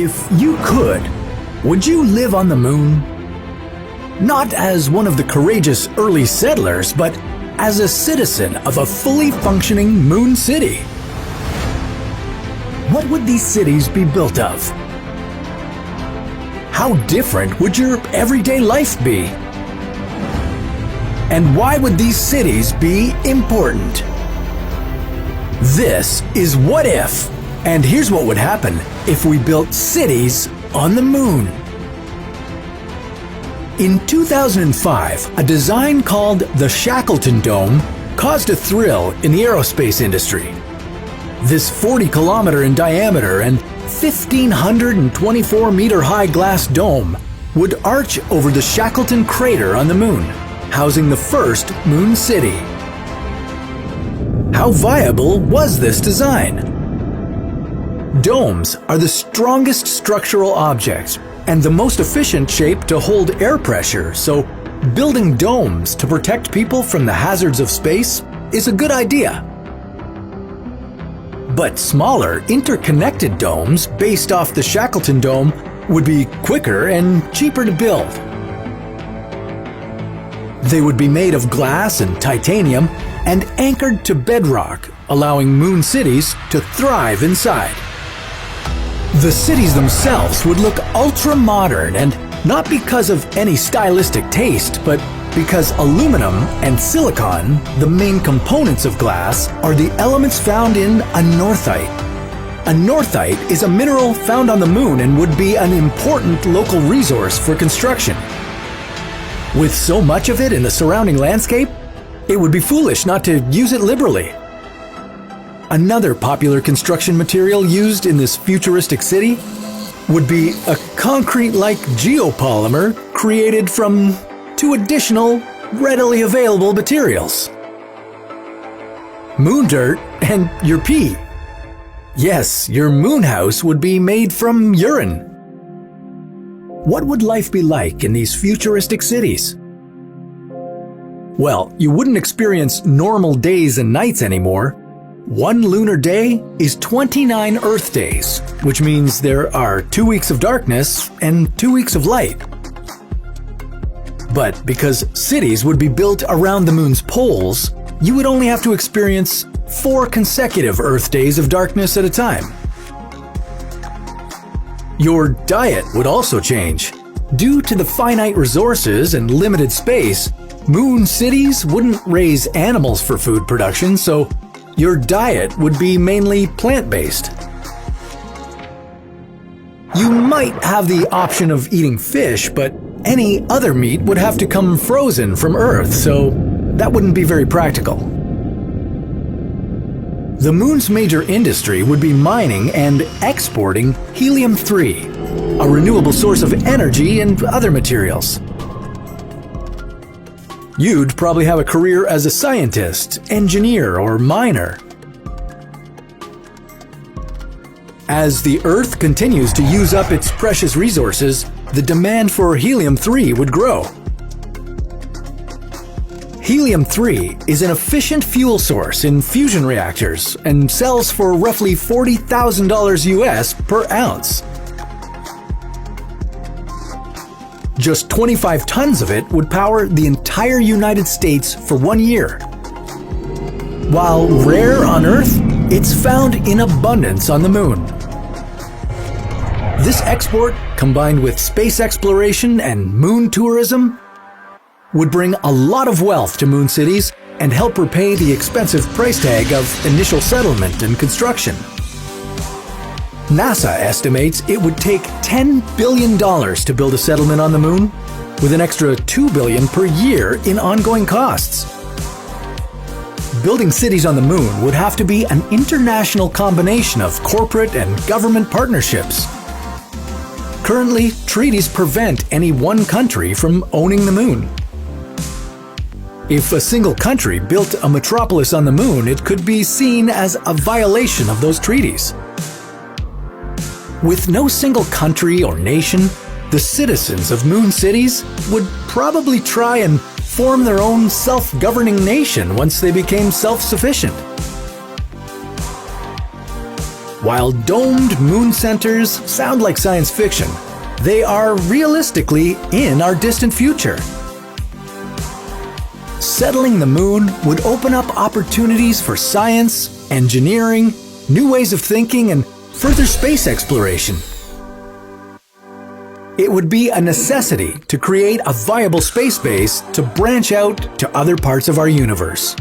If you could, would you live on the moon? Not as one of the courageous early settlers, but as a citizen of a fully functioning moon city. What would these cities be built of? How different would your everyday life be? And why would these cities be important? This is What If, and here's what would happen if we built cities on the moon. In 2005, a design called the Shackleton Dome caused a thrill in the aerospace industry. This 40-kilometer in diameter and 1,524-meter high glass dome would arch over the Shackleton crater on the moon, housing the first moon city. How viable was this design? Domes are the strongest structural objects and the most efficient shape to hold air pressure, so building domes to protect people from the hazards of space is a good idea. But smaller, interconnected domes based off the Shackleton Dome would be quicker and cheaper to build. They would be made of glass and titanium and anchored to bedrock, allowing moon cities to thrive inside. The cities themselves would look ultra-modern, and not because of any stylistic taste, but because aluminum and silicon, the main components of glass, are the elements found in anorthite. Anorthite is a mineral found on the moon and would be an important local resource for construction. With so much of it in the surrounding landscape, it would be foolish not to use it liberally. Another popular construction material used in this futuristic city would be a concrete-like geopolymer created from two additional readily available materials: moon dirt and your pee. Yes, your moon house would be made from urine. What would life be like in these futuristic cities? Well, you wouldn't experience normal days and nights anymore. One lunar day is 29 Earth days, which means there are 2 weeks of darkness and 2 weeks of light. But because cities would be built around the moon's poles, you would only have to experience 4 consecutive Earth days of darkness at a time. Your diet would also change. Due to the finite resources and limited space, moon cities wouldn't raise animals for food production, so your diet would be mainly plant-based. You might have the option of eating fish, but any other meat would have to come frozen from Earth, so that wouldn't be very practical. The moon's major industry would be mining and exporting helium-3, a renewable source of energy and other materials. You'd probably have a career as a scientist, engineer, or miner. As the Earth continues to use up its precious resources, the demand for helium-3 would grow. Helium-3 is an efficient fuel source in fusion reactors and sells for roughly $40,000 US per ounce. Just 25 tons of it would power the entire United States for 1 year. While rare on Earth, it's found in abundance on the moon. This export, combined with space exploration and moon tourism, would bring a lot of wealth to moon cities and help repay the expensive price tag of initial settlement and construction. NASA estimates it would take $10 billion to build a settlement on the moon, with an extra $2 billion per year in ongoing costs. Building cities on the moon would have to be an international combination of corporate and government partnerships. Currently, treaties prevent any one country from owning the moon. If a single country built a metropolis on the moon, it could be seen as a violation of those treaties. With no single country or nation, the citizens of moon cities would probably try and form their own self-governing nation once they became self-sufficient. While domed moon centers sound like science fiction, they are realistically in our distant future. Settling the moon would open up opportunities for science, engineering, new ways of thinking, and further space exploration. It would be a necessity to create a viable space base to branch out to other parts of our universe.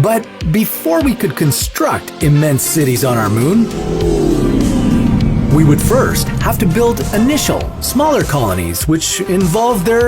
But before we could construct immense cities on our moon, we would first have to build initial, smaller colonies which involve their